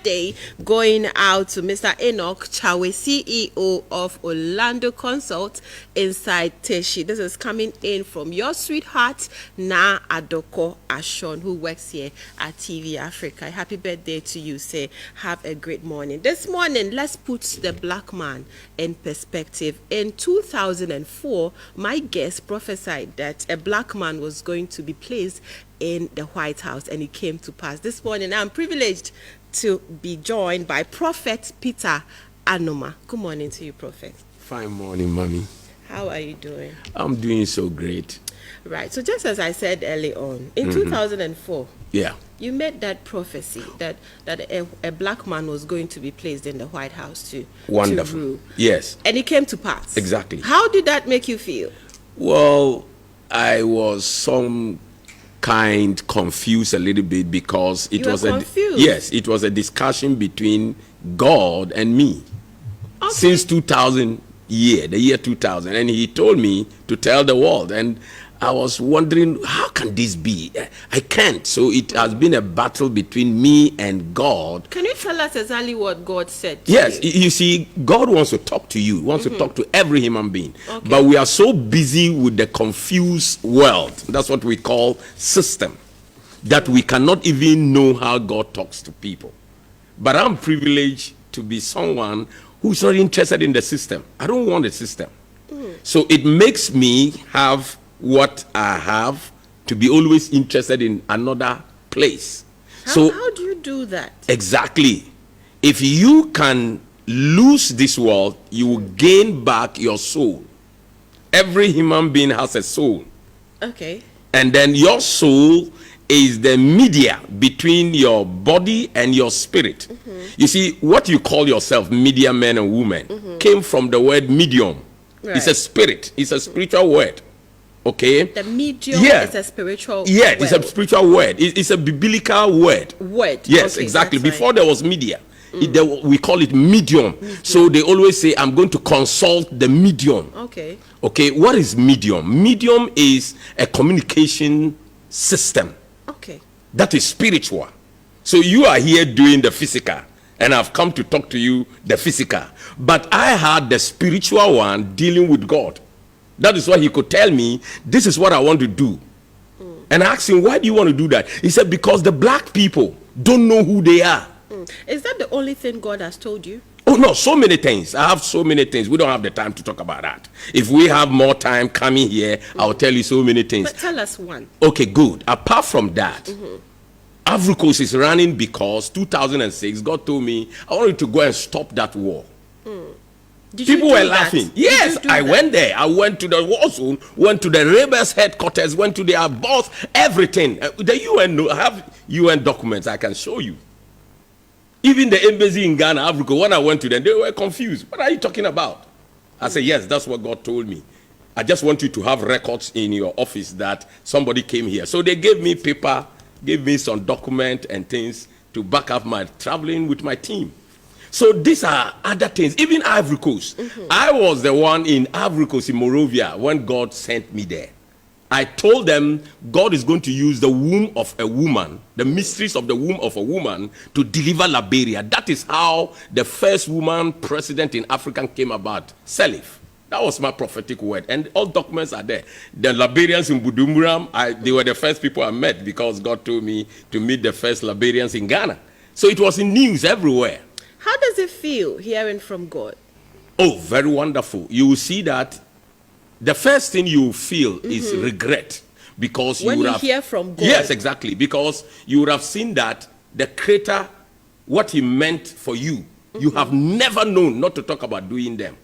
birthday going out to Mr. Enoch Chawe, CEO of Orlando Consult inside Teshi. This is coming in from your sweetheart, Na Adoko Ashon, who works here at TV Africa. Happy birthday to you. Say, have a great morning. This morning, let's put the black man in perspective. In 2004, my guest prophesied that a black man was going to be placed in the White House, and it came to pass. This morning, I'm privileged to be joined by Prophet Peter Anamoh. Good morning to you, Prophet. Fine morning, Mommy. How are you doing? I'm doing so great. Right. So just as I said early on, in 2004, yeah, you made that prophecy that a black man was going to be placed in the White House to rule. Yes. And it came to pass. Exactly. How did that make you feel? Well, I was some kind confused a little bit because it was it was a discussion between God and me since the year 2000, and he told me to tell the world, and I was wondering, how can this be? I can't. So it has been a battle between me and God. Can you tell us exactly what God said to yes, you? You see, God wants to talk to you, wants to talk to every human being. Okay. But we are so busy with the confused world. That's what we call system, that we cannot even know how God talks to people. But I'm privileged to be someone who's not interested in the system. I don't want a system. So it makes me have what I have to be always interested in another place. How do you do that? Exactly. If you can lose this world, you will gain back your soul. Every human being has a soul. Okay. And then your soul is the media between your body and your spirit. You see, what you call yourself, media men and women, came from the word medium. Right. It's a spirit. It's a spiritual word. Okay. The medium is a spiritual word. It's a spiritual word. It's a biblical word. Yes, okay, exactly. Before there was media, we call it medium. So they always say, I'm going to consult the medium. Okay. Okay, what is medium? Medium is a communication system. Okay. That is spiritual. So you are here doing the physical, and I've come to talk to you the physical. But I had the spiritual one dealing with God. That is why he could tell me, this is what I want to do. And I asked him, why do you want to do that? He said, because the black people don't know who they are. Is that the only thing God has told you? Oh, no, so many things. I have so many things. We don't have the time to talk about that. If we have more time coming here, I'll tell you so many things. But tell us one. Okay, good. Apart from that, Africa is running because 2006, God told me, I want you to go and stop that war. People were laughing. Yes, I went there. I went to the war zone, went to the rebels headquarters, went to their boss, everything. The UN, I have UN documents I can show you. Even the embassy in Ghana, Africa, when I went to them, they were confused. What are you talking about? I said, yes, that's what God told me. I just want you to have records in your office that somebody came here. So they gave me paper, gave me some document and things to back up my traveling with my team. So these are other things. Even Ivory Coast. I was the one in Ivory Coast in Morovia when God sent me there. I told them God is going to use the womb of a woman, the mysteries of the womb of a woman, to deliver Liberia. That is how the first woman president in Africa came about, Salif. That was my prophetic word. And all documents are there. The Liberians in Bujumbura, they were the first people I met because God told me to meet the first Liberians in Ghana. So it was in news everywhere. How does it feel hearing from God? Oh, very wonderful. You will see that the first thing you feel is regret, because when you hear from God. Yes, exactly. Because you would have seen that the Creator, what he meant for you, you have never known, not to talk about doing them.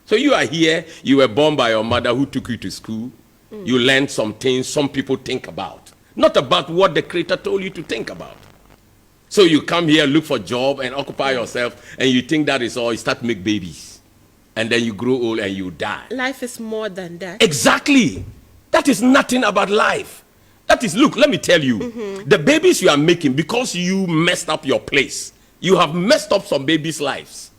So you are here, you were born by your mother who took you to school. You learned some things some people think about, not about what the Creator told you to think about. So you come here, look for a job and occupy yourself, and you think that is all. You start to make babies, and then you grow old and you die. Life is more than that. Exactly. That is nothing about life. That is, look, let me tell you, the babies you are making, because you messed up your place, you have messed up some babies' lives.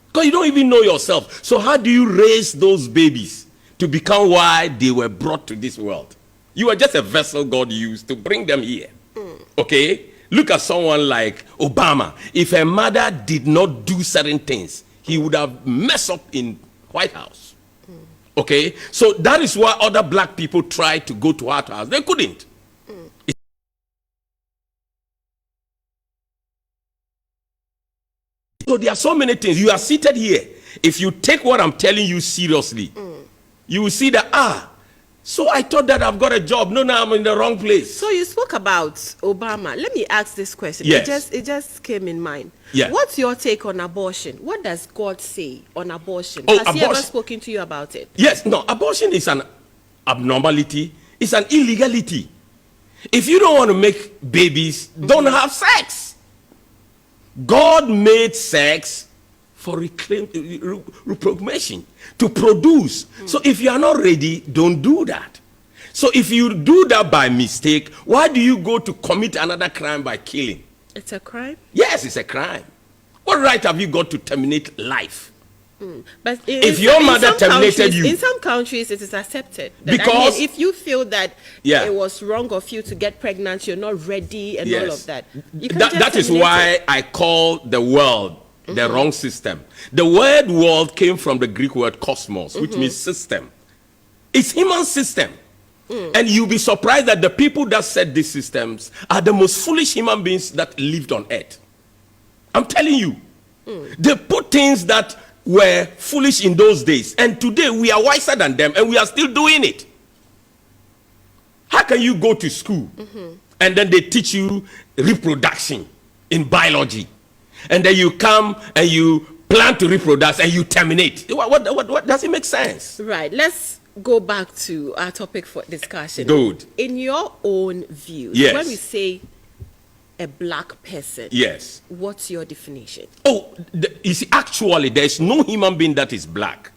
Because you don't even know yourself. So how do you raise those babies to become why they were brought to this world? You are just a vessel God used to bring them here. Okay? Look at someone like Obama. If a mother did not do certain things, he would have messed up in White House. Okay? So that is why other black people tried to go to White House. They couldn't. So there are so many things. You are seated here. If you take what I'm telling you seriously, you will see that, so I thought that I've got a job. No, I'm in the wrong place. So you spoke about Obama. Let me ask this question. Yes. It just came in mind. Yeah. What's your take on abortion? What does God say on abortion? Oh, Has he ever spoken to you about it? Yes. No, abortion is an abnormality. It's an illegality. If you don't want to make babies, don't have sex. God made sex for reproduction, to produce. So if you are not ready, don't do that. So if you do that by mistake, why do you go to commit another crime by killing? It's a crime? Yes, it's a crime. What right have you got to terminate life? But if your mother terminated you, in some countries it is accepted. Because if you feel that it was wrong of you to get pregnant, you're not ready, and all of that. That is why I call the world the wrong system. The word world came from the Greek word cosmos, which means system. It's human system. And you'll be surprised that the people that set these systems are the most foolish human beings that lived on earth. I'm telling you. They put things that were foolish in those days, and today we are wiser than them, and we are still doing it. How can you go to school and then they teach you reproduction in biology, and then you come and you plan to reproduce and you terminate? What does it make sense? Right. Let's go back to our topic for discussion. Good. In your own view, Yes. when we say a black person, Yes. what's your definition? You see, actually, there is no human being that is black.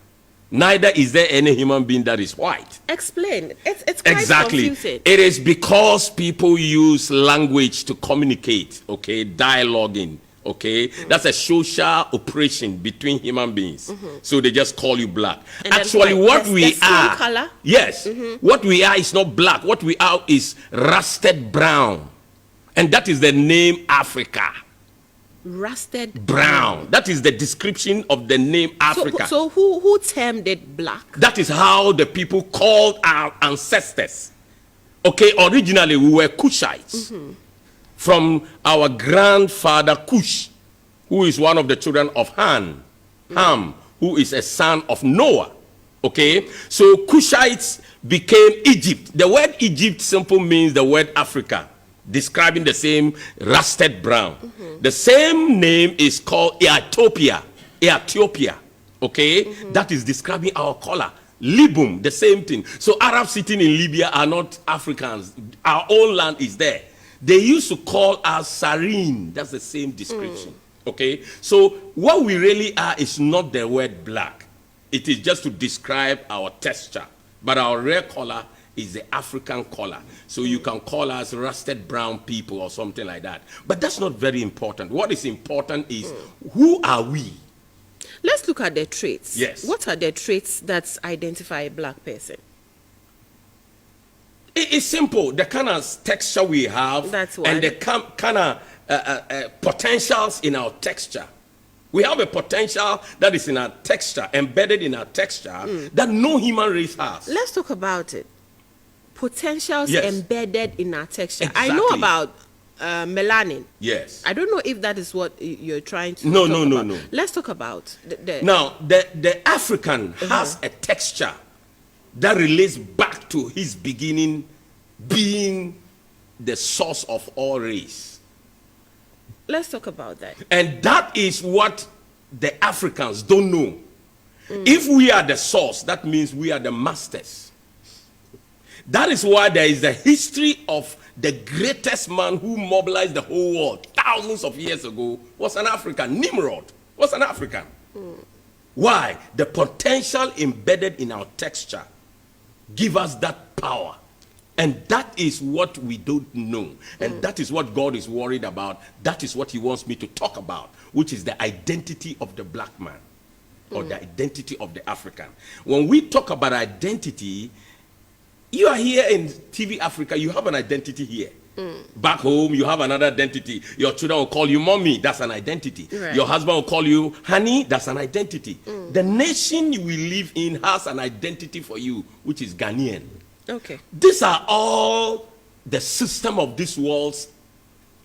Neither is there any human being that is white. Explain. It's quite confusing. It is because people use language to communicate, okay, dialoguing, okay. That's a social operation between human beings. So they just call you black. And actually, what we are, color? yes, what we are is not black. What we are is rusted brown, and that is the name Africa. Rusted brown. That is the description of the name Africa. So who termed it black? That is how the people called our ancestors. Okay, originally we were Cushites from our grandfather Cush, who is one of the children of Ham, who is a son of Noah. Okay, so Cushites became Egypt. The word Egypt simply means the word Africa, describing the same rusted brown. The same name is called Ethiopia. Okay, that is describing our color. Libum, the same thing. So Arabs sitting in Libya are not Africans. Our own land is there. They used to call us Sarin. That's the same description. Okay, so what we really are is not the word black. It is just to describe our texture, but our real color is the African color. So you can call us rusted brown people or something like that. But that's not very important. What is important is who are we? Let's look at the traits. Yes. What are the traits that identify a black person? It's simple. The kind of texture we have, That's one. and the kind of potentials in our texture. We have a potential that is in our texture, embedded in our texture, that no human race has. Let's talk about it. Potentials Yes. embedded in our texture. Exactly. I know about melanin. Yes. I don't know if that is what you're trying to No, talk no, no, about. no. Let's talk about Now, the African has a texture that relates back to his beginning being the source of all race. Let's talk about that. And that is what the Africans don't know. If we are the source, that means we are the masters. That is why there is the history of the greatest man who mobilized the whole world thousands of years ago was an African. Nimrod was an African. Why? The potential embedded in our texture give us that power. And that is what we don't know. And that is what God is worried about. That is what he wants me to talk about, which is the identity of the black man or the identity of the African. When we talk about identity, you are here in TV Africa, you have an identity here. Back home, you have another identity. Your children will call you mommy. That's an identity. Right. Your husband will call you honey. That's an identity. The nation you will live in has an identity for you, which is Ghanaian. Okay. These are all the system of this world's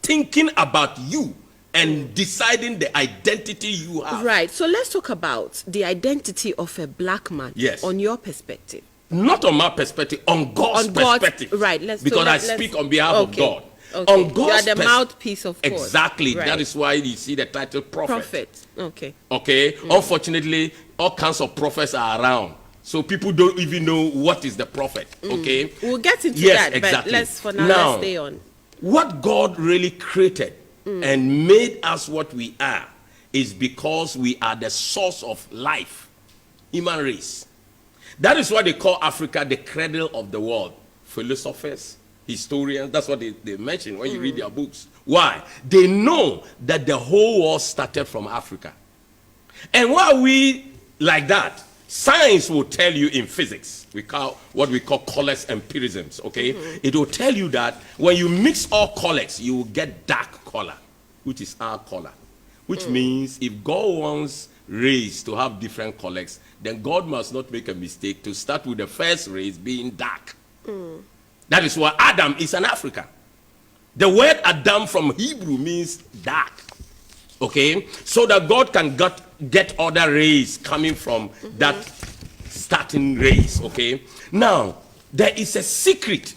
thinking about you and deciding the identity you have. Right. So let's talk about the identity of a black man. Yes. On your perspective. Not on my perspective, on God's perspective. Right. Because I speak on behalf of God. Okay. On God's you are the mouthpiece of God. Exactly. Right. That is why you see the title prophet. Okay. Okay. Unfortunately, all kinds of prophets are around. So people don't even know what is the prophet. Okay. We'll get into yes, that. Exactly. But let's let's stay on. What God really created and made us what we are is because we are the source of life, human race. That is why they call Africa the cradle of the world. Philosophers, historians, that's what they mention when you read their books. Why? They know that the whole world started from Africa. And why are we like that? Science will tell you in physics, we call what we call colors empirisms, okay? It will tell you that when you mix all colors, you will get dark color, which is our color. Which means if God wants rays to have different colors, then God must not make a mistake to start with the first rays being dark. That is why Adam is an African. The word Adam from Hebrew means dark. Okay? So that God can get other rays coming from that starting rays. Okay? Now, there is a secret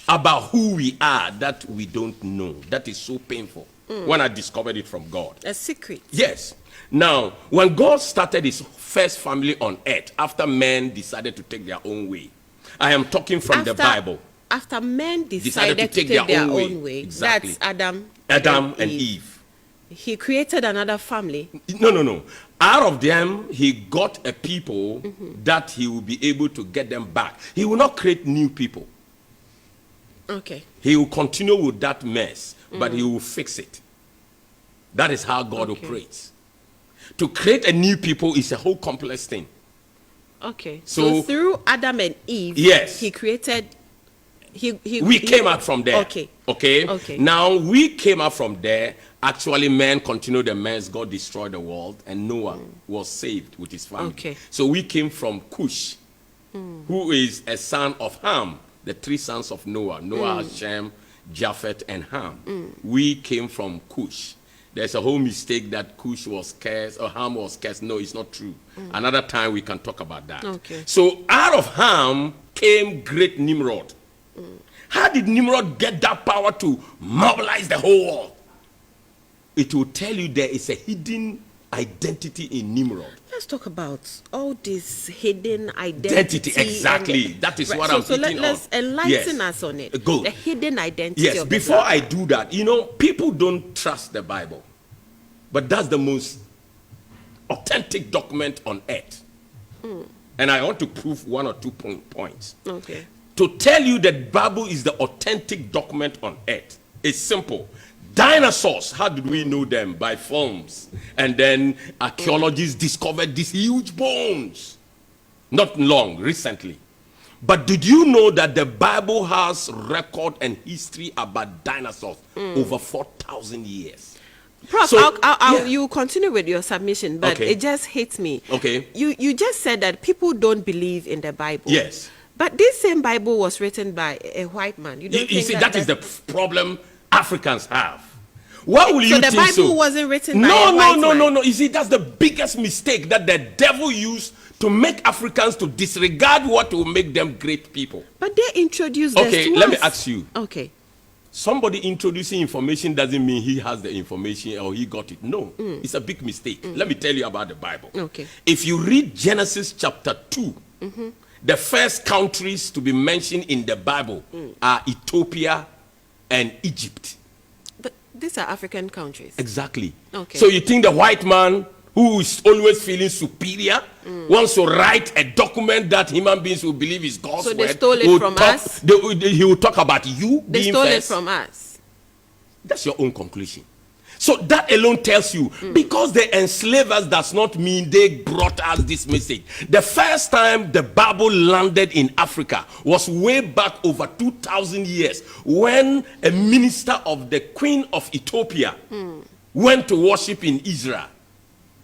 about who we are that we don't know. That is so painful when I discovered it from God. A secret? Yes. Now, when God started his first family on earth, after men decided to take their own way, I am talking from the Bible. After men decided to take their own way. Exactly. That's Adam and Eve. He created another family. No. Out of them, he got a people that he will be able to get them back. He will not create new people. Okay. He will continue with that mess, but he will fix it. That is how God operates. To create a new people is a whole complex thing. Okay. So through Adam and Eve, yes, he created. We came out from there. Okay. Now we came out from there. Actually, man continued the mess. God destroyed the world, and Noah was saved with his family. Okay. So we came from Cush, who is a son of Ham. The three sons of Noah: Noah, Shem, Japheth, and Ham. We came from Cush. There's a whole mistake that Cush was cursed or Ham was cursed. No, it's not true. Another time we can talk about that. Okay. So out of Ham came great Nimrod. How did Nimrod get that power to mobilize the whole world? It will tell you there is a hidden identity in Nimrod. Let's talk about all this hidden identity. Exactly. That is what I'm hitting on. Let's enlighten us on it. Good. The hidden identity. Yes, of before I do that, people don't trust the Bible. But that's the most authentic document on earth. And I want to prove one or two points. Okay. To tell you that the Bible is the authentic document on earth, it's simple. Dinosaurs, how did we know them? By films. And then archaeologists discovered these huge bones. Not long, recently. But did you know that the Bible has record and history about dinosaurs over 4,000 years? Prof, you continue with your submission, but it just hits me. Okay. You just said that people don't believe in the Bible. Yes. But this same Bible was written by a white man. You see, that is the problem Africans have. Why will you think so? So the Bible wasn't written by a white man? No. You see, that's the biggest mistake that the devil used to make Africans to disregard what will make them great people. But they introduced this to let us. me ask you. Okay. Somebody introducing information doesn't mean he has the information or he got it. No, it's a big mistake. Let me tell you about the Bible. Okay. If you read Genesis chapter 2, the first countries to be mentioned in the Bible are Ethiopia and Egypt. But these are African countries. Exactly. Okay. So you think the white man who is always feeling superior wants to write a document that human beings will believe is God's word? So they stole it from us? He will talk about you They being stole first. it from us. That's your own conclusion. So that alone tells you, because they enslaved us does not mean they brought us this message. The first time the Bible landed in Africa was way back over 2,000 years, when a minister of the Queen of Ethiopia went to worship in Israel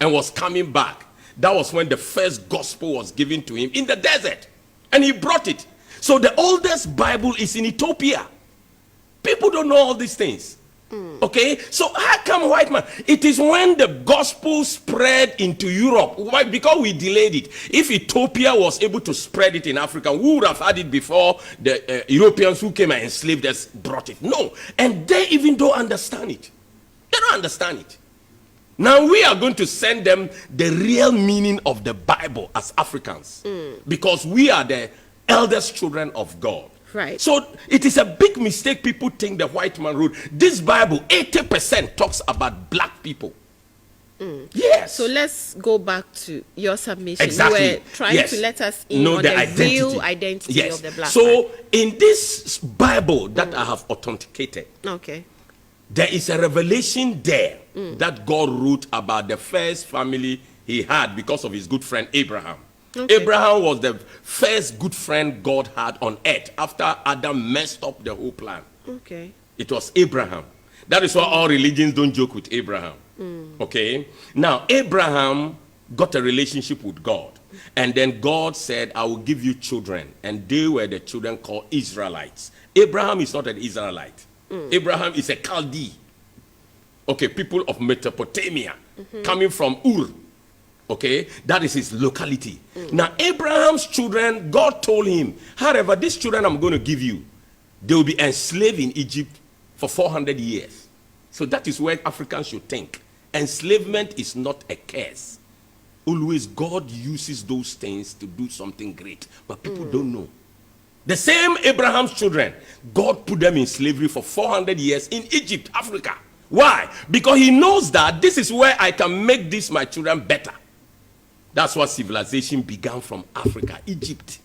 and was coming back. That was when the first gospel was given to him in the desert, and he brought it. So the oldest Bible is in Ethiopia. People don't know all these things. Okay, so how come white man? It is when the gospel spread into Europe. Why? Because we delayed it. If Ethiopia was able to spread it in Africa, we would have had it before the Europeans who came and enslaved us brought it. No, and they even don't understand it. They don't understand it. Now we are going to send them the real meaning of the Bible as Africans, because we are the eldest children of God. Right. So it is a big mistake. People think the white man rule. This Bible, 80% talks about black people. Yes. So let's go back to your submission. Exactly. You were trying to let us in on the real identity of the black man. In this Bible that I have authenticated, okay, there is a revelation there that God wrote about the first family he had because of his good friend Abraham. Okay. Abraham was the first good friend God had on earth after Adam messed up the whole plan. Okay. It was Abraham. That is why all religions don't joke with Abraham. Okay. Now, Abraham got a relationship with God. And then God said, I will give you children. And they were the children called Israelites. Abraham is not an Israelite. Abraham is a Chaldee. Okay, people of Mesopotamia, coming from Ur. Okay, that is his locality. Now, Abraham's children, God told him, however, these children I'm going to give you, they will be enslaved in Egypt for 400 years. So that is where Africans should think. Enslavement is not a curse. Always God uses those things to do something great, but people don't know. The same Abraham's children, God put them in slavery for 400 years in Egypt, Africa. Why? Because he knows that this is where I can make this my children better. That's what civilization began from Africa, Egypt.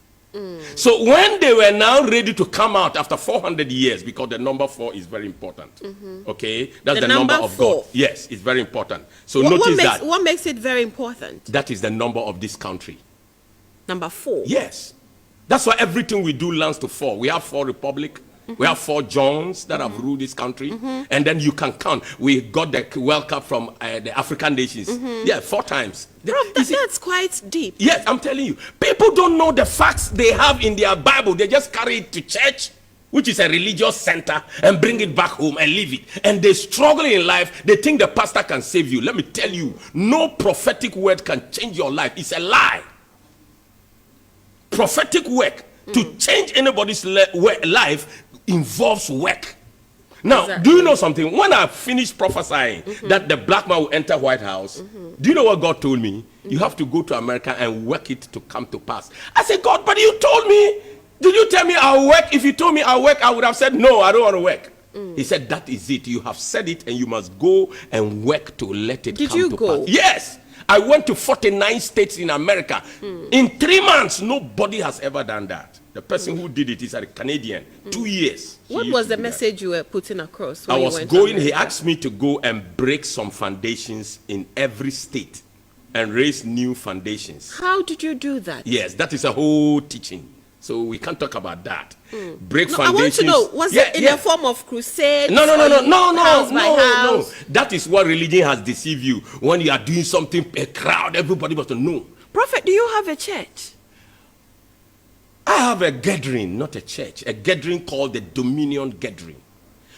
So when they were now ready to come out after 400 years, because the number 4 is very important. Okay, that's the number of 4. God. Yes, it's very important. So what makes it very important? That is the number of this country. Number 4. Yes, that's why everything we do lands to 4. We have 4 republic. We have 4 Johns that have ruled this country. And then you can count. We got the World Cup from the African nations. Yeah, 4 times. Bro, that's quite deep. Yes, I'm telling you. People don't know the facts they have in their Bible. They just carry it to church, which is a religious center, and bring it back home and leave it. And they struggle in life. They think the pastor can save you. Let me tell you, no prophetic word can change your life. It's a lie. Prophetic work to change anybody's life involves work. Now, do you know something? When I finished prophesying that the black man will enter White House, do you know what God told me? You have to go to America and work it to come to pass. I said, God, but you told me. Did you tell me I'll work? If you told me I'll work, I would have said, no, I don't want to work. He said, that is it. You have said it, and you must go and work to let it come to pass. Did you go? Yes. I went to 49 states in America. In 3 months, nobody has ever done that. The person who did it is a Canadian. 2 years. What was the message you were putting across? I was going, he asked me to go and break some foundations in every state and raise new foundations. How did you do that? Yes, that is a whole teaching. So we can't talk about that. Break foundations. I want to know, was it in the form of crusade? No. That is what religion has deceived you. When you are doing something, a crowd, everybody must know. Prophet, do you have a church? I have a gathering, not a church. A gathering called the Dominion Gathering.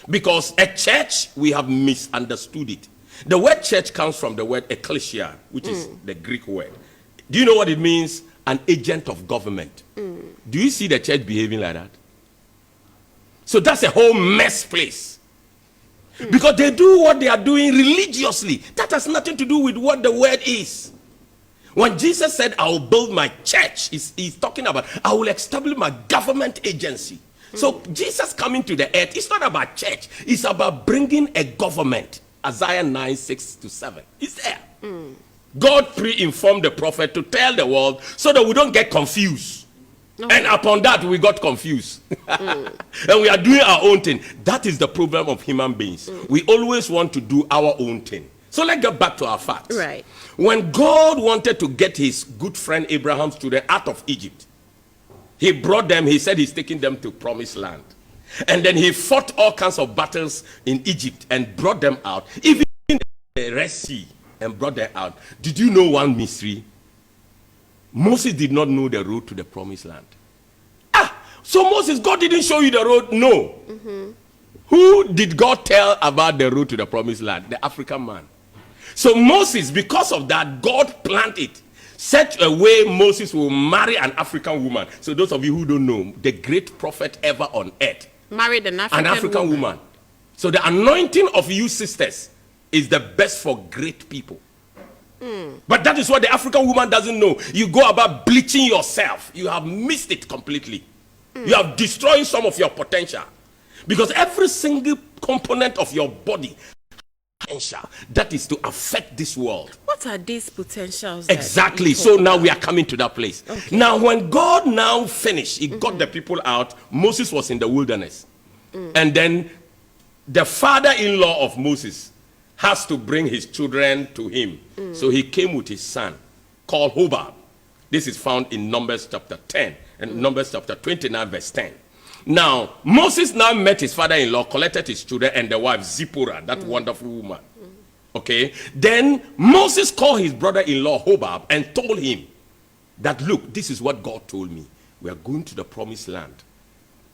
Because a church, we have misunderstood it. The word church comes from the word ecclesia, which is the Greek word. Do you know what it means? An agent of government. Do you see the church behaving like that? So that's a whole mess place. Because they do what they are doing religiously. That has nothing to do with what the word is. When Jesus said, I will build my church, he's talking about, I will establish my government agency. So Jesus coming to the earth, it's not about church. It's about bringing a government. Isaiah 9:6-7. It's there. God pre-informed the prophet to tell the world so that we don't get confused. And upon that, we got confused. And we are doing our own thing. That is the problem of human beings. We always want to do our own thing. So let's get back to our facts. Right. When God wanted to get his good friend Abraham's children out of Egypt, he brought them, he said he's taking them to promised land. And then he fought all kinds of battles in Egypt and brought them out, even in the Red Sea, and brought them out. Did you know one mystery? Moses did not know the road to the promised land. So Moses, God didn't show you the road? No. Who did God tell about the road to the promised land? The African man. So Moses, because of that, God planned it. Such a way Moses will marry an African woman. So those of you who don't know, the great prophet ever on earth married an African woman. So the anointing of you sisters is the best for great people. But that is what the African woman doesn't know. You go about bleaching yourself. You have missed it completely. You have destroyed some of your potential. Because every single component of your body potential that is to affect this world. What are these potentials? Exactly. So now we are coming to that place. Okay. Now when God now finished, he got the people out. Moses was in the wilderness. And then the father-in-law of Moses has to bring his children to him. So he came with his son called Hobab. This is found in Numbers chapter 10 and Numbers chapter 29 verse 10. Now, Moses now met his father-in-law, collected his children and the wife Zipporah, that wonderful woman. Okay? Then Moses called his brother-in-law Hobab and told him that, look, this is what God told me. We are going to the promised land.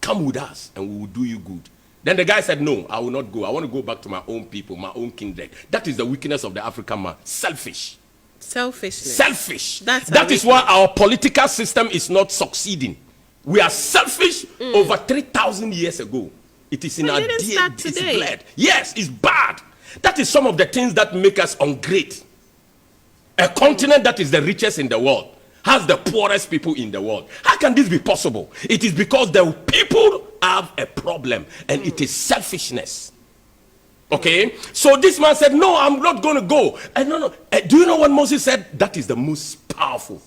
Come with us and we will do you good. Then the guy said, no, I will not go. I want to go back to my own people, my own kindred. That is the weakness of the African man. Selfish. Selfishness. Selfish. That is why our political system is not succeeding. We are selfish over 3,000 years ago. It is in our DNA, it's blood. Yes, it's bad. That is some of the things that make us ungreat. A continent that is the richest in the world has the poorest people in the world. How can this be possible? It is because the people have a problem, and it is selfishness. Okay, so this man said, no, I'm not going to go. And no. Do you know what Moses said? That is the most powerful.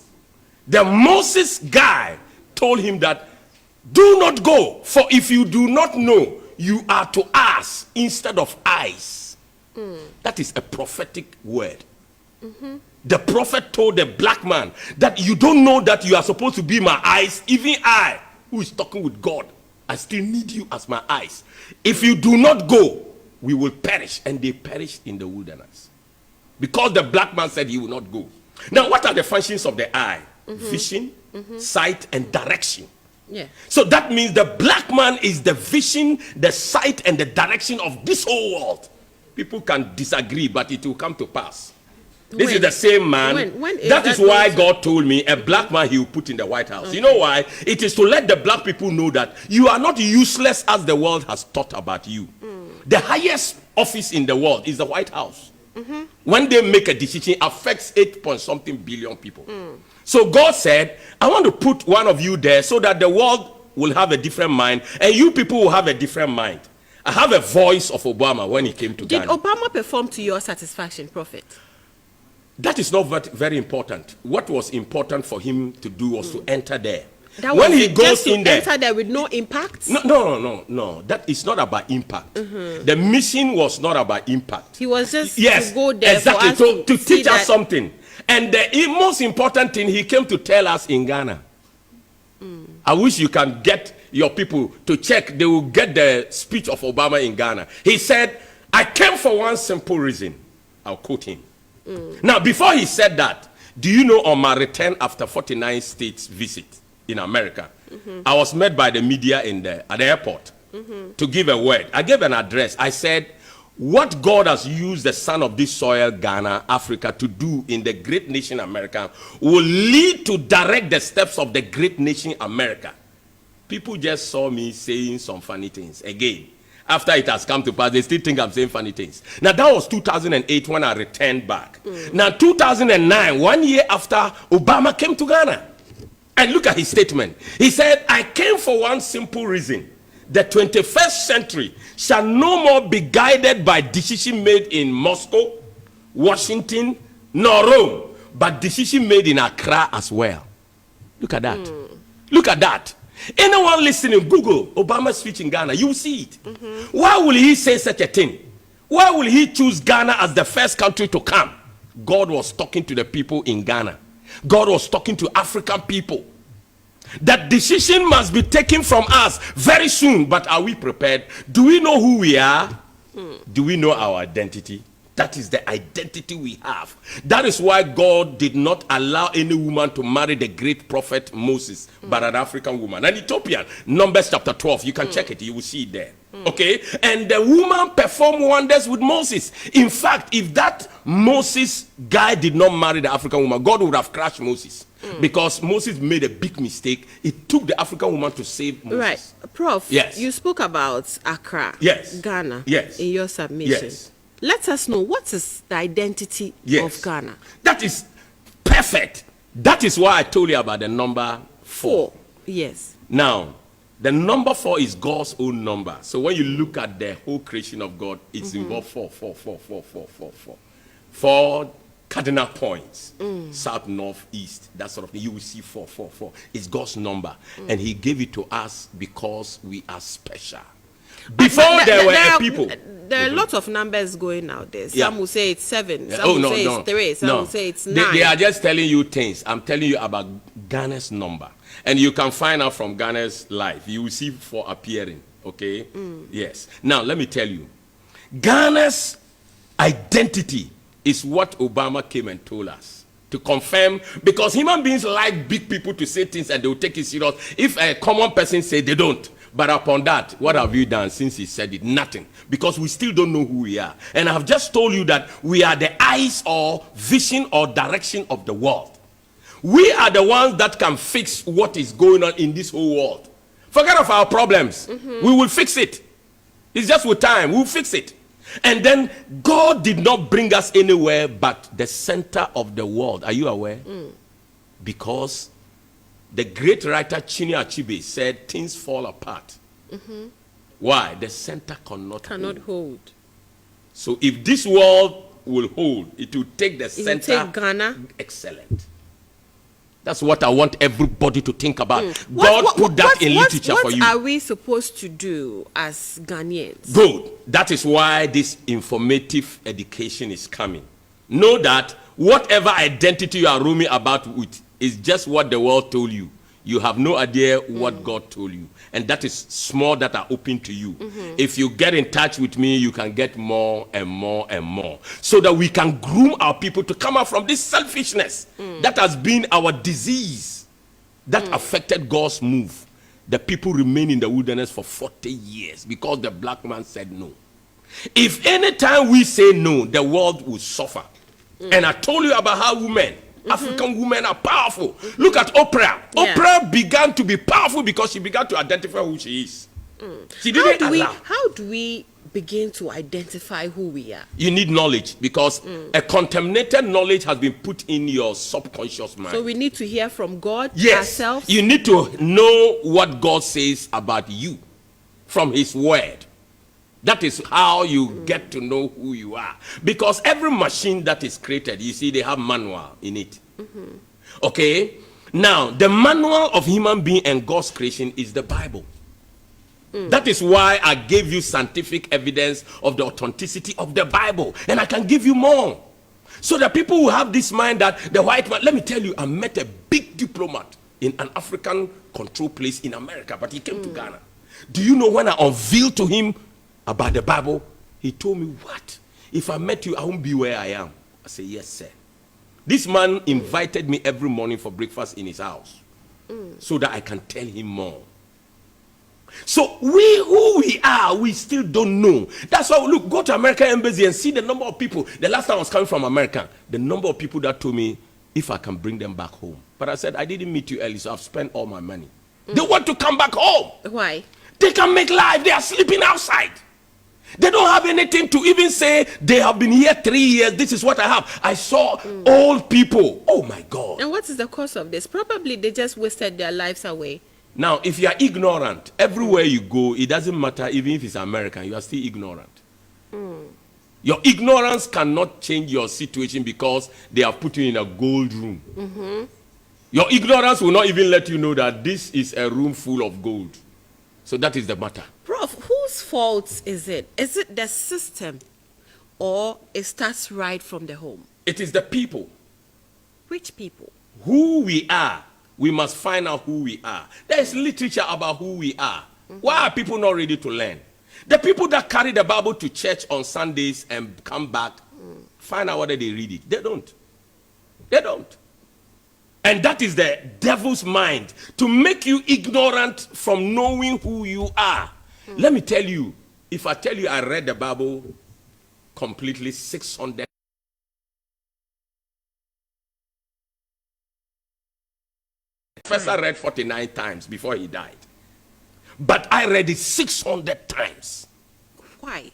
The Moses guy told him that, do not go, for if you do not know, you are to us instead of eyes. That is a prophetic word. The prophet told the black man that you don't know that you are supposed to be my eyes. Even I, who is talking with God, I still need you as my eyes. If you do not go, we will perish. And they perished in the wilderness because the black man said he will not go. Now, what are the functions of the eye? Vision, sight, and direction. Yeah. So that means the black man is the vision, the sight, and the direction of this whole world. People can disagree, but it will come to pass. This is the same man. That is why God told me a black man he will put in the White House. Okay. You know why? It is to let the black people know that you are not useless as the world has thought about you. The highest office in the world is the White House. When they make a decision, it affects 8-point-something billion people. So God said, I want to put one of you there so that the world will have a different mind and you people will have a different mind. I have a voice of Obama when he came to Ghana. Did Obama perform to your satisfaction, Prophet? That is not very important. What was important for him to do was to enter there. That when he goes in there, enter there with no impact? No. That is not about impact. The mission was not about impact. He was just to go there exactly, for us to teach us something. And the most important thing he came to tell us in Ghana. I wish you can get your people to check. They will get the speech of Obama in Ghana. He said, I came for one simple reason. I'll quote him. Now, before he said that, do you know on my return after 49 states visit in America, I was met by the media at the airport to give a word. I gave an address. I said, what God has used the son of this soil, Ghana, Africa, to do in the great nation America will lead to direct the steps of the great nation America. People just saw me saying some funny things. Again, after it has come to pass, they still think I'm saying funny things. Now, that was 2008 when I returned back. Now, 2009, 1 year after Obama came to Ghana. And look at his statement. He said, I came for one simple reason. The 21st century shall no more be guided by decision made in Moscow, Washington, nor Rome, but decision made in Accra as well. Look at that. Look at that. Anyone listening, Google Obama's speech in Ghana, you will see it. Why will he say such a thing? Why will he choose Ghana as the first country to come? God was talking to the people in Ghana. God was talking to African people. That decision must be taken from us very soon. But are we prepared? Do we know who we are? Do we know our identity? That is the identity we have. That is why God did not allow any woman to marry the great prophet Moses, but an African woman, an Ethiopian. Numbers chapter 12. You can check it. You will see it there. Okay? And the woman performed wonders with Moses. In fact, if that Moses guy did not marry the African woman, God would have crushed Moses. Because Moses made a big mistake. It took the African woman to save Moses. Right. Prof, yes. You spoke about Accra, yes. Ghana, yes. in your submission. Yes. Let us know, what is the identity of Ghana? That is perfect. That is why I told you about the number 4. Yes. Now, the number 4 is God's own number. So when you look at the whole creation of God, it's involved 4. 4 cardinal points, south, north, east, that sort of thing. You will see 4. It's God's number. And he gave it to us because we are special. Before there were people. There are lots of numbers going out there. Some will say it's 7. Some will say it's 3. Some will say it's 9. They are just telling you things. I'm telling you about Ghana's number. And you can find out from Ghana's life. You will see 4 appearing. Okay? Yes. Now, let me tell you. Ghana's identity is what Obama came and told us. To confirm. Because human beings like big people to say things and they will take it serious. If a common person say they don't. But upon that, what have you done since he said it? Nothing. Because we still don't know who we are. And I've just told you that we are the eyes or vision or direction of the world. We are the ones that can fix what is going on in this whole world. Forget of our problems. We will fix it. It's just with time. We'll fix it. And then God did not bring us anywhere but the center of the world. Are you aware? Because the great writer Chinua Achebe said things fall apart. Why? The center cannot hold. So if this world will hold, it will take the center. It will take Ghana. Excellent. That's what I want everybody to think about. God put that in literature for you. What are we supposed to do as Ghanaians? Good. That is why this informative education is coming. Know that whatever identity you are roaming about with is just what the world told you. You have no idea what God told you. And that is small that are open to you. If you get in touch with me, you can get more and more and more. So that we can groom our people to come out from this selfishness that has been our disease that affected God's move. The people remain in the wilderness for 40 years because the black man said no. If any time we say no, the world will suffer. And I told you about how women, African women are powerful. Look at Oprah. Oprah began to be powerful because she began to identify who she is. She didn't allow. How do we begin to identify who we are? You need knowledge because a contaminated knowledge has been put in your subconscious mind. So we need to hear from God ourselves? You need to know what God says about you from his word. That is how you get to know who you are. Because every machine that is created, you see, they have manual in it. Okay? Now, the manual of human being and God's creation is the Bible. That is why I gave you scientific evidence of the authenticity of the Bible. And I can give you more. So that people who have this mind that the white man... Let me tell you, I met a big diplomat in an African control place in America, but he came to Ghana. Do you know when I unveiled to him about the Bible, he told me, what? If I met you, I won't be where I am. I said, yes, sir. This man invited me every morning for breakfast in his house so that I can tell him more. So who we are, we still don't know. That's why, look, go to American Embassy and see the number of people. The last time I was coming from America, the number of people that told me if I can bring them back home. But I said, I didn't meet you early, so I've spent all my money. They want to come back home. Why? They can make life. They are sleeping outside. They don't have anything to even say they have been here 3 years. This is what I have. I saw old people. Oh my God. And what is the cause of this? Probably they just wasted their lives away. Now, if you are ignorant, everywhere you go, it doesn't matter even if it's American, you are still ignorant. Your ignorance cannot change your situation because they have put you in a gold room. Your ignorance will not even let you know that this is a room full of gold. So that is the matter. Prof, whose fault is it? Is it the system, or it starts right from the home? It is the people. Which people? Who we are. We must find out who we are. There is literature about who we are. Why are people not ready to learn? The people that carry the Bible to church on Sundays and come back, find out whether they read it. They don't. They don't. And that is the devil's mind, to make you ignorant from knowing who you are. Let me tell you, if I tell you I read the Bible completely 600. Professor read 49 times before he died. But I read it 600 times. Why?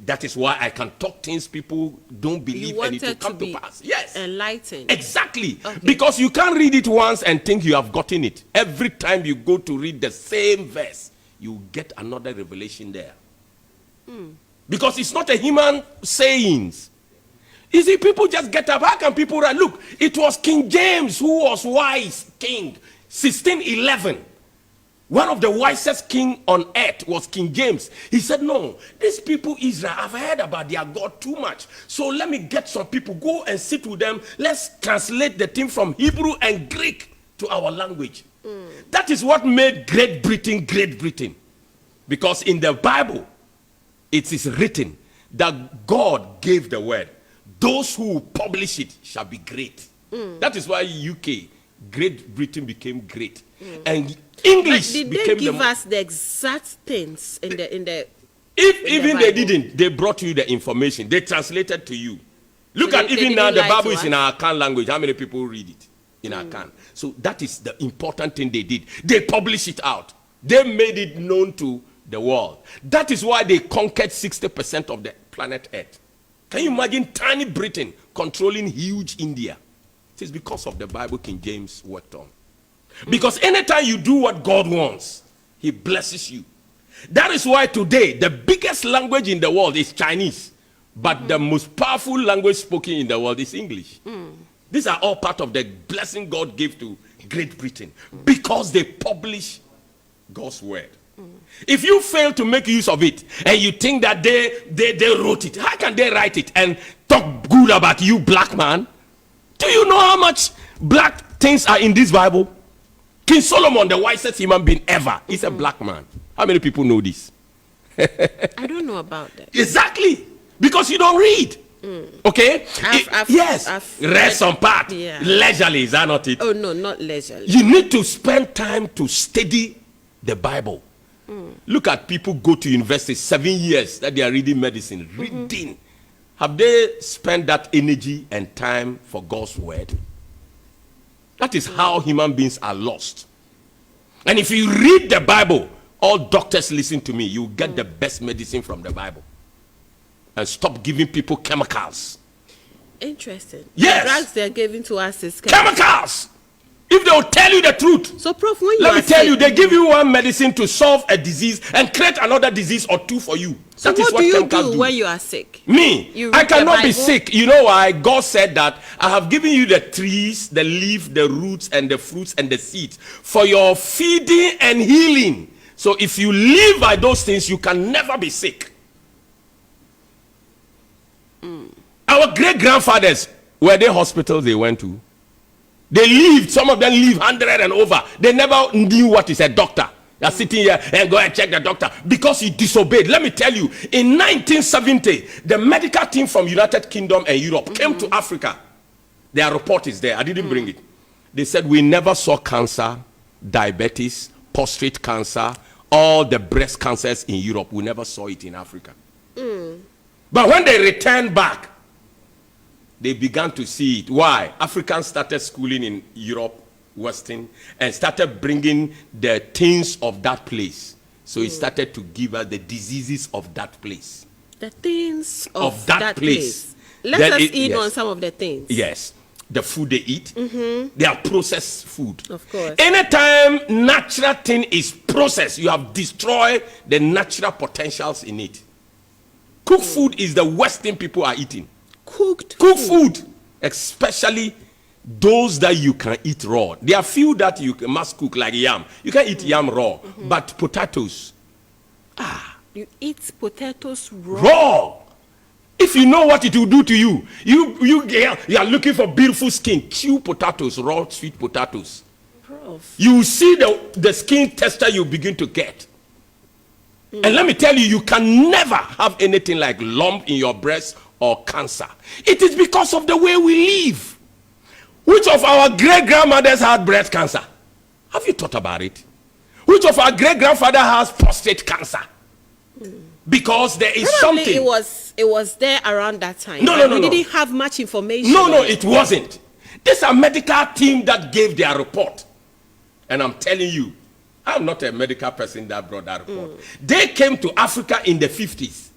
That is why I can talk things people don't believe and it will come to pass. Yes. Enlightened. Exactly. Okay. Because you can't read it once and think you have gotten it. Every time you go to read the same verse, you get another revelation there. Because it's not a human sayings. You see, people just get up. How can people write? Look, it was King James who was wise king. 1611. One of the wisest king on earth was King James. He said, no, these people, Israel, I've heard about their God too much. So let me get some people, go and sit with them. Let's translate the thing from Hebrew and Greek to our language. That is what made Great Britain Great Britain. Because in the Bible, it is written that God gave the word. Those who publish it shall be great. That is why UK, Great Britain became great. And English did became they give us the exact things in the if even they didn't, they brought you the information. They translated to you. Look at even now the Bible is in our Akan language. How many people read it in Akan? So that is the important thing they did. They published it out. They made it known to the world. That is why they conquered 60% of the planet Earth. Can you imagine tiny Britain controlling huge India? It is because of the Bible King James worked on. Because anytime you do what God wants, he blesses you. That is why today the biggest language in the world is Chinese, but the most powerful language spoken in the world is English. These are all part of the blessing God gave to Great Britain because they publish God's word. If you fail to make use of it and you think that they wrote it, how can they write it and talk good about you, black man? Do you know how much black things are in this Bible? King Solomon, the wisest human being ever, is a black man. How many people know this? I don't know about that. Exactly. Because you don't read. Okay? I've read some part. Yeah. Leisurely, is that not it? Oh, no, not leisurely. You need to spend time to study the Bible. Look at people go to university 7 years that they are reading medicine. Reading. Have they spent that energy and time for God's word? That is how human beings are lost. And if you read the Bible, all doctors listen to me, you get the best medicine from the Bible. And stop giving people chemicals. Interesting. Yes. The drugs they're giving to us is chemicals. If they will tell you the truth. So, Prof, when you let me tell you, they give you one medicine to solve a disease and create another disease or two for you. So that what do you do when you are sick? Me, I cannot be sick. You know why? God said that I have given you the trees, the leaf, the roots, and the fruits and the seeds for your feeding and healing. So if you live by those things, you can never be sick. Our great-grandfathers, were they hospitals they went to? They lived, some of them lived 100 and over. They never knew what is a doctor. They are sitting here and go and check the doctor because he disobeyed. Let me tell you, in 1970, the medical team from United Kingdom and Europe came to Africa. Their report is there. I didn't bring it. They said, we never saw cancer, diabetes, prostate cancer, all the breast cancers in Europe. We never saw it in Africa. But when they returned back, they began to see it. Why? Africans started schooling in Europe, Western, and started bringing the things of that place. So it started to give us the diseases of that place. The things of that place. Let us eat on some of the things. Yes. The food they eat. They are processed food. Of course. Anytime natural thing is processed, you have destroyed the natural potentials in it. Cooked food is the worst thing people are eating. Cooked food, especially those that you can eat raw. There are few that you must cook, like yam. You can eat yam raw, but potatoes. You eat potatoes raw. Raw. If you know what it will do to you, you are looking for beautiful skin. Chew potatoes, raw sweet potatoes. Prof. You see the skin texture you begin to get. And let me tell you, you can never have anything like lump in your breast or cancer. It is because of the way we live. Which of our great-grandmothers had breast cancer? Have you thought about it? Which of our great-grandfather has prostate cancer? Because there is Probably something. it was there around that time. No, We didn't have much information. No, it wasn't. This is a medical team that gave their report. And I'm telling you, I'm not a medical person that brought that report. They came to Africa in the 50s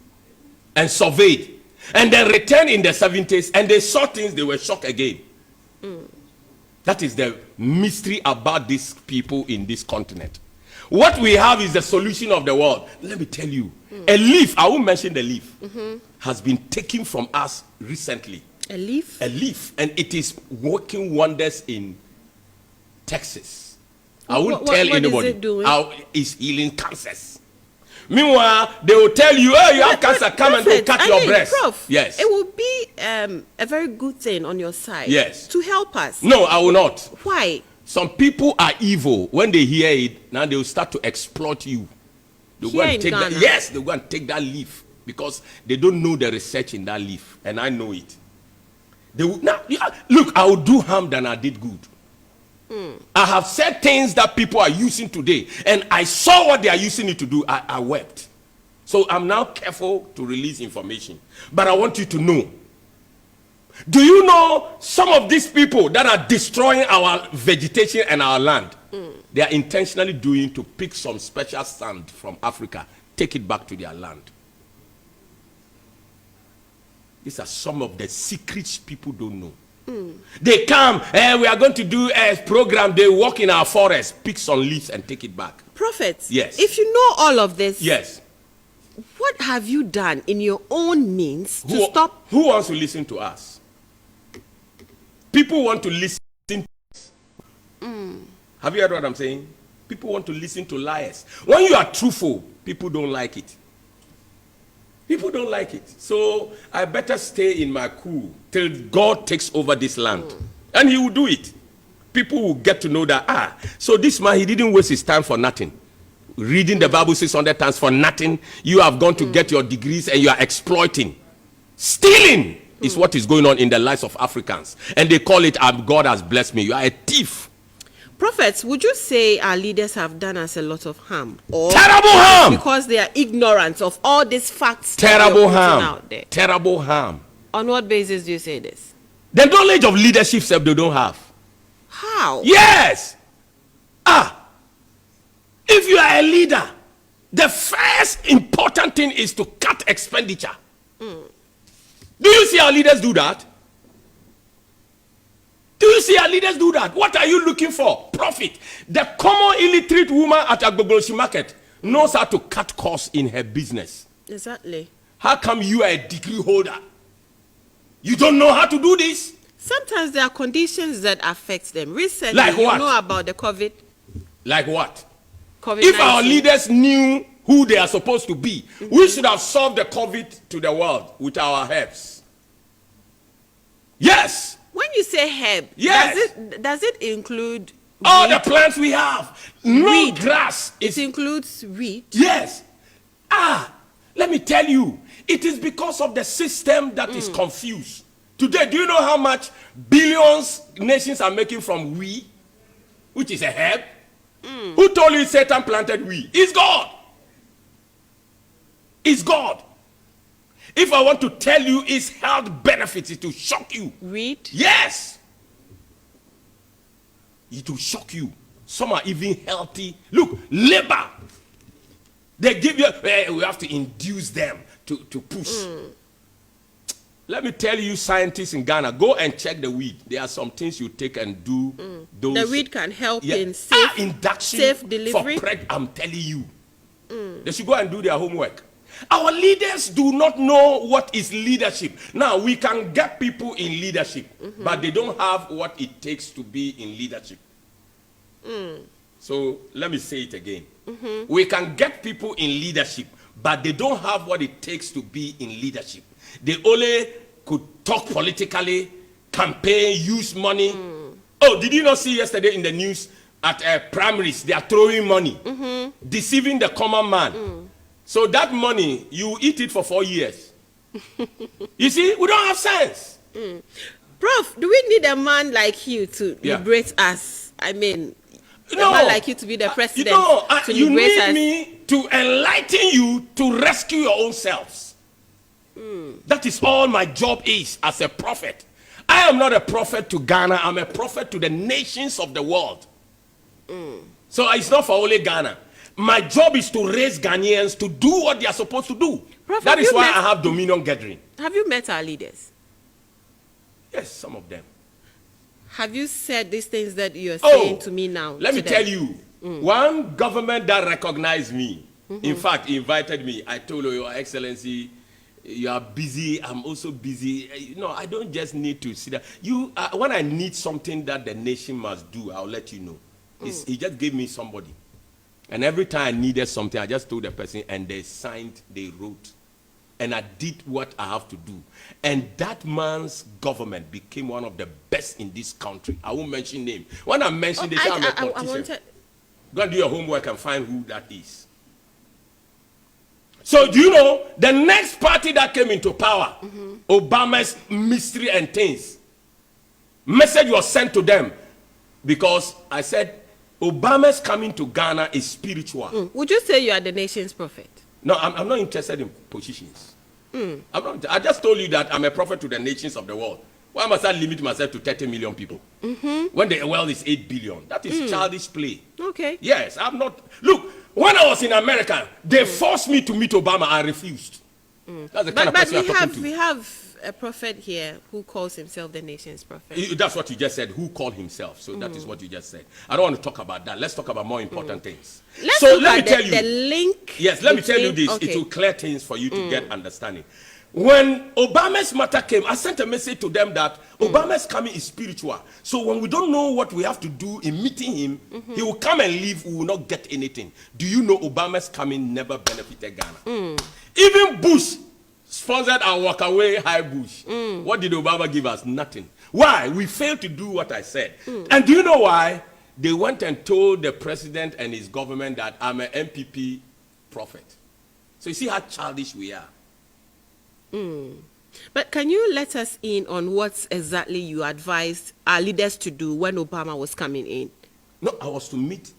and surveyed, and then returned in the 70s, and they saw things, they were shocked again. That is the mystery about these people in this continent. What we have is the solution of the world. Let me tell you, a leaf, I won't mention the leaf, has been taken from us recently. A leaf? A leaf, and it is working wonders in Texas. I won't tell anybody. What is it doing? How it's healing cancers. Meanwhile, they will tell you, oh, you have cancer, come and go cut your breast. Prof, yes. It will be a very good thing on your side. Yes. To help us. No, I will not. Why? Some people are evil. When they hear it, now they will start to exploit you. They'll go and take that, yes, they'll go and take that leaf because they don't know the research in that leaf, and I know it. They will, now, look, I will do harm than I did good. I have said things that people are using today, and I saw what they are using it to do. I wept. So I'm now careful to release information. But I want you to know. Do you know some of these people that are destroying our vegetation and our land? They are intentionally doing to pick some special sand from Africa, take it back to their land. These are some of the secrets people don't know. They come, we are going to do a program. They walk in our forest, pick some leaves and take it back. Prophet, yes. If you know all of this, yes, what have you done in your own means to stop? Who wants to listen to us? People want to listen to us. Have you heard what I'm saying? People want to listen to liars. When you are truthful, people don't like it. People don't like it. So I better stay in my cool till God takes over this land. And he will do it. People will get to know that, so this man, he didn't waste his time for nothing. Reading the Bible 600 times for nothing. You have gone to get your degrees and you are exploiting. Stealing is what is going on in the lives of Africans. And they call it, God has blessed me. You are a thief. Prophets, would you say our leaders have done us a lot of harm? Or terrible harm! Because they are ignorant of all these facts. Terrible harm. Out there. Terrible harm. On what basis do you say this? The knowledge of leadership self they don't have. How? Yes! If you are a leader, the first important thing is to cut expenditure. Do you see our leaders do that? Do you see our leaders do that? What are you looking for? Profit. The common illiterate woman at Agbogbosi market knows how to cut costs in her business. Exactly. How come you are a degree holder? You don't know how to do this? Sometimes there are conditions that affect them. Recently, like what? You know about the COVID. Like what? COVID-19. If our leaders knew who they are supposed to be, we should have solved the COVID to the world with our herbs. Yes. When you say herb, yes. does it include all the plants we have? No reed. Grass. It includes reed. Yes. Let me tell you, it is because of the system that is confused. Today, do you know how much billions nations are making from wheat, which is a herb? Who told you Satan planted wheat? It's God. It's God. If I want to tell you its health benefits, it will shock you. Read? Yes. It will shock you. Some are even healthy. Look, labor. They give you, we have to induce them to push. Let me tell you, scientists in Ghana, go and check the weed. There are some things you take and do. Those, the weed can help in safe induction safe delivery. I'm telling you. They should go and do their homework. Our leaders do not know what is leadership. Now, we can get people in leadership, but they don't have what it takes to be in leadership. So let me say it again. We can get people in leadership, but they don't have what it takes to be in leadership. They only could talk politically, campaign, use money. Oh, did you not see yesterday in the news at primaries, they are throwing money, deceiving the common man. So that money, you eat it for 4 years. You see, we don't have sense. Prof, do we need a man like you to liberate us? I mean, no, a man like you to be the president to you liberate need us. me to enlighten you to rescue your own selves. That is all my job is as a prophet. I am not a prophet to Ghana. I'm a prophet to the nations of the world. So it's not for only Ghana. My job is to raise Ghanaians to do what they are supposed to do. Prof, that is why I have Dominion Gathering. Have you met our leaders? Yes, some of them. Have you said these things that you are saying to me now? Let me tell you, one government that recognized me, in fact, invited me. I told her, Your Excellency, you are busy. I'm also busy. No, I don't just need to sit down. When I need something that the nation must do, I'll let you know. He just gave me somebody. And every time I needed something, I just told the person, and they signed, they wrote. And I did what I have to do. And that man's government became one of the best in this country. I won't mention name. When I mention this, I'm a politician. Go and do your homework and find who that is. So do you know, the next party that came into power, Obama's mystery and things, message was sent to them because I said, Obama's coming to Ghana is spiritual. Would you say you are the nation's prophet? No, I'm not interested in positions. I just told you that I'm a prophet to the nations of the world. Why must I limit myself to 30 million people? When the world is 8 billion. That is childish play. Okay. Yes, I'm not. Look, when I was in America, they forced me to meet Obama. I refused. That's the kind of person I'm talking to. We have a prophet here who calls himself the nation's prophet. That's what you just said. Who called himself? So that is what you just said. I don't want to talk about that. Let's talk about more important things. Let me tell you the link. Yes, let me tell you this. Okay. It will clear things for you to get understanding. When Obama's matter came, I sent a message to them that Obama's coming is spiritual. So when we don't know what we have to do in meeting him, he will come and leave. We will not get anything. Do you know Obama's coming never benefited Ghana? Even Bush sponsored our walk away high Bush. What did Obama give us? Nothing. Why? We failed to do what I said. And do you know why? They went and told the president and his government that I'm an MPP prophet. So you see how childish we are. But can you let us in on what exactly you advised our leaders to do when Obama was coming in? No, I was to meet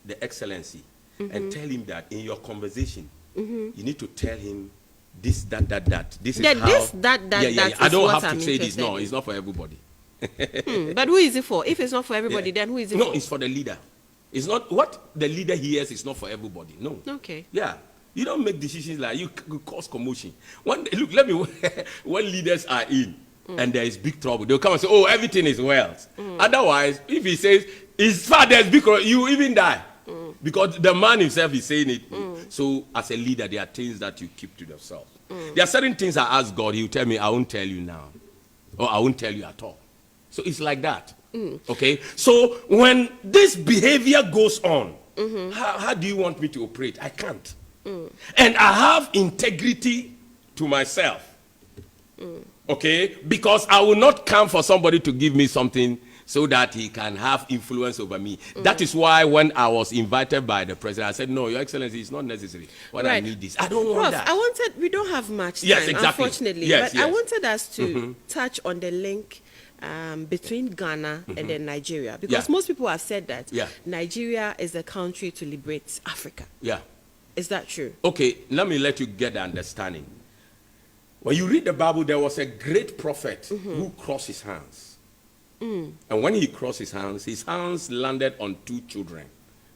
the Excellency and tell him that in your conversation, you need to tell him this, that. This is how. That I don't have to say this. No, it's not for everybody. But who is it for? If it's not for everybody, then who is it for? No, it's for the leader. It's not what the leader hears. It's not for everybody. No. Okay. Yeah. You don't make decisions like you cause commotion. Look, let me. When leaders are in and there is big trouble, they'll come and say, "Oh, everything is well." Otherwise, if he says it's far, there's big trouble, you even die because the man himself is saying it. So, as a leader, there are things that you keep to yourself. There are certain things I ask God. He will tell me, "I won't tell you now," or "I won't tell you at all." So it's like that. Okay. So when this behavior goes on, how do you want me to operate? I can't. And I have integrity to myself. Okay? Because I will not come for somebody to give me something so that he can have influence over me. That is why when I was invited by the president, I said, "No, Your Excellency, it's not necessary. When I need this, I don't want that." We don't have much time, yes, exactly. Unfortunately. Yes, but I wanted us to touch on the link between Ghana and then Nigeria. Because most people have said that Nigeria is the country to liberate Africa. Yeah. Is that true? Okay, let me let you get the understanding. When you read the Bible, there was a great prophet who crossed his hands. And when he crossed his hands landed on 2 children.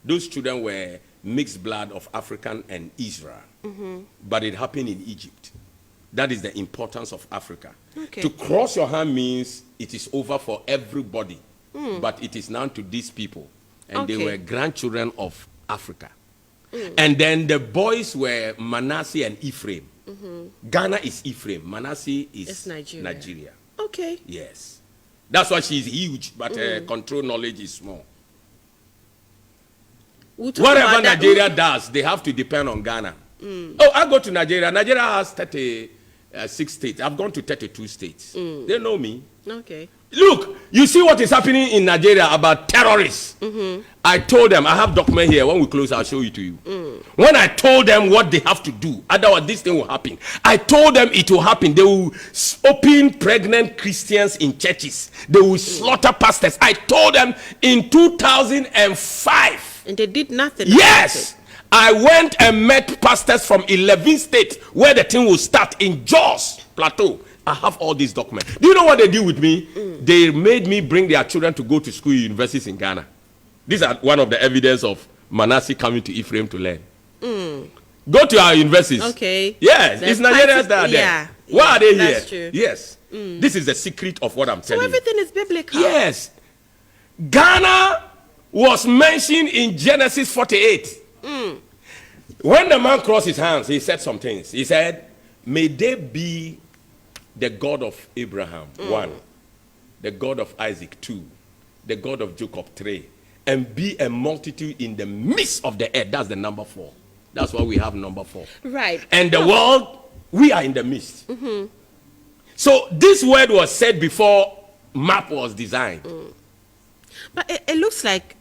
Those children were mixed blood of African and Israel. But it happened in Egypt. That is the importance of Africa. Okay. To cross your hand means it is over for everybody. But it is now to these people. And they were grandchildren of Africa. And then the boys were Manasseh and Ephraim. Ghana is Ephraim. Manasseh is Nigeria. Okay. Yes. That's why she's huge, but her control knowledge is small. Whatever Nigeria does, they have to depend on Ghana. Oh, I go to Nigeria. Nigeria has 36 states. I've gone to 32 states. They know me. Okay. Look, you see what is happening in Nigeria about terrorists. I told them, I have document here. When we close, I'll show it to you. When I told them what they have to do, otherwise this thing will happen. I told them it will happen. They will open pregnant Christians in churches. They will slaughter pastors. I told them in 2005. And they did nothing. Yes. I went and met pastors from 11 states where the thing will start in Jos Plateau. I have all these documents. Do you know what they did with me? They made me bring their children to go to school universities in Ghana. These are one of the evidence of Manasseh coming to Ephraim to learn. Go to our universities. Okay. Yes, it's Nigerians that are there. Why are they here? That's true. Yes. This is the secret of what I'm telling you. So everything is biblical. Yes. Ghana was mentioned in Genesis 48. When the man crossed his hands, he said some things. He said, may they be the God of Abraham, 1, the God of Isaac, 2, the God of Jacob, 3, and be a multitude in the midst of the earth. That's the number 4. That's why we have number 4. Right. And the world, we are in the midst. So this word was said before map was designed. But it looks like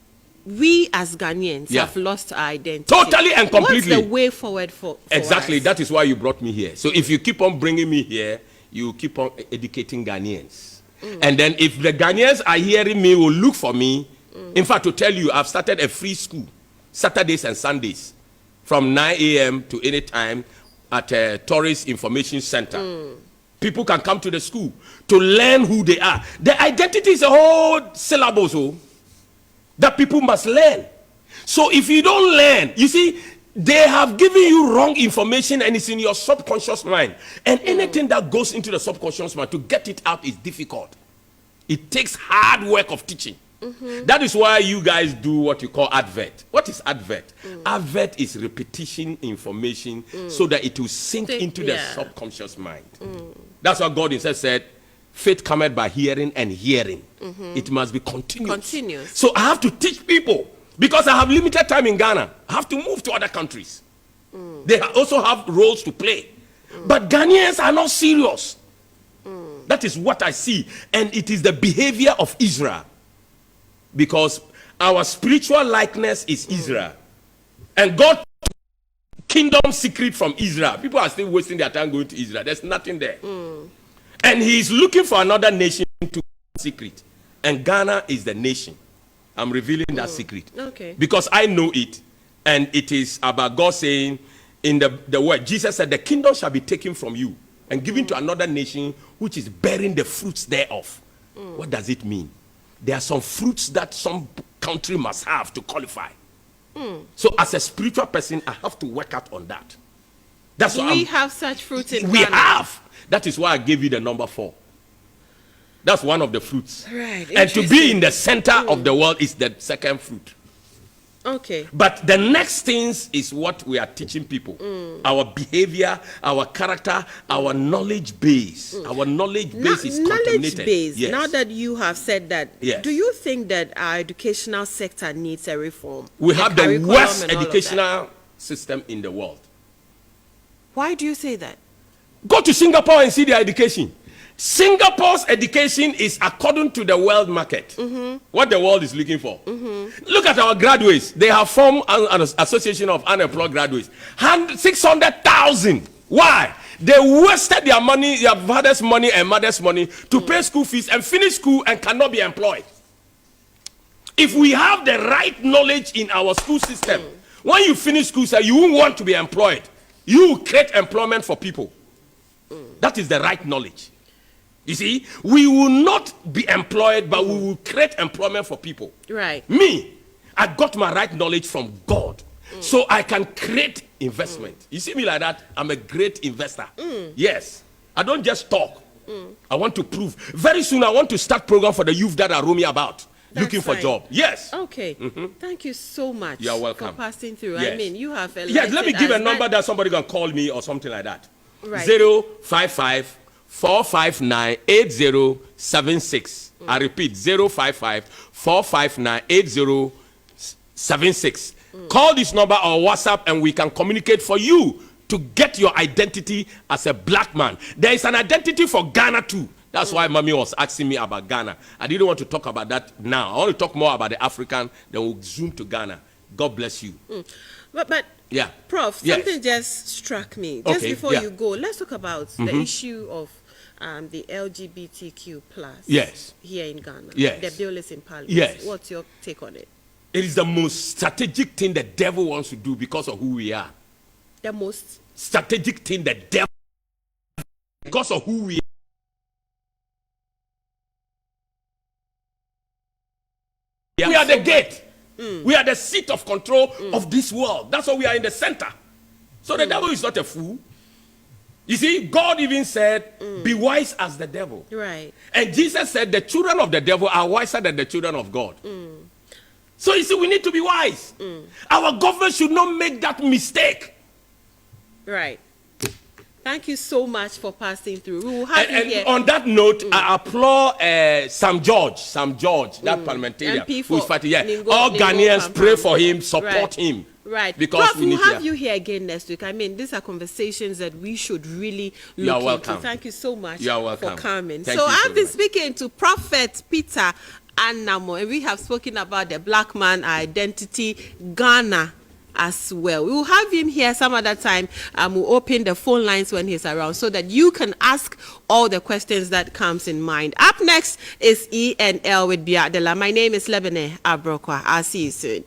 we as Ghanaians have lost our identity. Totally and completely. What's the way forward for exactly. us? That is why you brought me here. So if you keep on bringing me here, you keep on educating Ghanaians. And then if the Ghanaians are hearing me, will look for me. In fact, to tell you, I've started a free school, Saturdays and Sundays, from 9 a.m. to any time at a Tourist Information Center. People can come to the school to learn who they are. The identity is a whole syllabus that people must learn. So if you don't learn, you see, they have given you wrong information and it's in your subconscious mind. And anything that goes into the subconscious mind, to get it out is difficult. It takes hard work of teaching. That is why you guys do what you call advert. What is advert? Advert is repetition information so that it will sink into the subconscious mind. That's what God himself said, faith cometh by hearing and hearing. It must be continuous. So I have to teach people. Because I have limited time in Ghana, I have to move to other countries. They also have roles to play. But Ghanaians are not serious. That is what I see. And it is the behavior of Israel. Because our spiritual likeness is Israel. And God kingdom secret from Israel. People are still wasting their time going to Israel. There's nothing there. And he is looking for another nation to secret. And Ghana is the nation. I'm revealing that secret. Okay. Because I know it. And it is about God saying in the word, Jesus said, the kingdom shall be taken from you and given to another nation which is bearing the fruits thereof. What does it mean? There are some fruits that some country must have to qualify. So as a spiritual person, I have to work out on that. That's why we have such fruits in we Ghana. have. That is why I gave you the number 4. That's one of the fruits. Right. And to be in the center of the world is the second fruit. Okay. But the next things is what we are teaching people. Our behavior, our character, our knowledge base. Our knowledge base is contaminated. Knowledge base. Yes. Now that you have said that, do you think that our educational sector needs a reform? We have the worst educational system in the world. Why do you say that? Go to Singapore and see their education. Singapore's education is according to the world market. What the world is looking for. Look at our graduates. They have formed an association of unemployed graduates. 600,000. Why? They wasted their money, their father's money and mother's money to pay school fees and finish school and cannot be employed. If we have the right knowledge in our school system, when you finish school, sir, you won't want to be employed. You will create employment for people. That is the right knowledge. You see, we will not be employed, but we will create employment for people. Right. Me, I got my right knowledge from God. So I can create investment. You see me like that? I'm a great investor. Yes. I don't just talk. I want to prove. Very soon I want to start program for the youth that are roaming about. looking for job. Yes. Okay. Thank you so much. You're welcome. For passing through. Yes. I mean, you have Yes, let me give a number that somebody can call me or something like that. Right. 055 459 8076. I repeat, 055 459 8076. Call this number or WhatsApp and we can communicate for you to get your identity as a black man. There is an identity for Ghana too. That's why Mommy was asking me about Ghana. I didn't want to talk about that now. I want to talk more about the African, then we'll zoom to Ghana. God bless you. But yeah, Prof, something just struck me. Just before you go, let's talk about the issue of the LGBTQ plus here in Ghana. Yes. The bill is in Parliament. Yes. What's your take on it? It is the most strategic thing the devil wants to do because of who we are. The most strategic thing the devil, because of who we are. We are the gate. We are the seat of control of this world. That's why we are in the center. So the devil is not a fool. You see, God even said, be wise as the devil. Right. And Jesus said, the children of the devil are wiser than the children of God. So you see, we need to be wise. Our government should not make that mistake. Right. Thank you so much for passing through. We will have you here. On that note, I applaud Sam George, that parliamentarian who is fighting. Yeah. All Ghanaians pray for him, support him. Right. Because Prof, we'll have you here again next week. I mean, these are conversations that we should really look into. Thank you so much for coming. So I've been speaking to Prophet Peter Anamoh, and we have spoken about the black man identity, Ghana as well. We will have him here some other time. We'll open the phone lines when he's around so that you can ask all the questions that comes in mind. Up next is ENL with Biadela. My name is Lebene Abrokwa. I'll see you soon.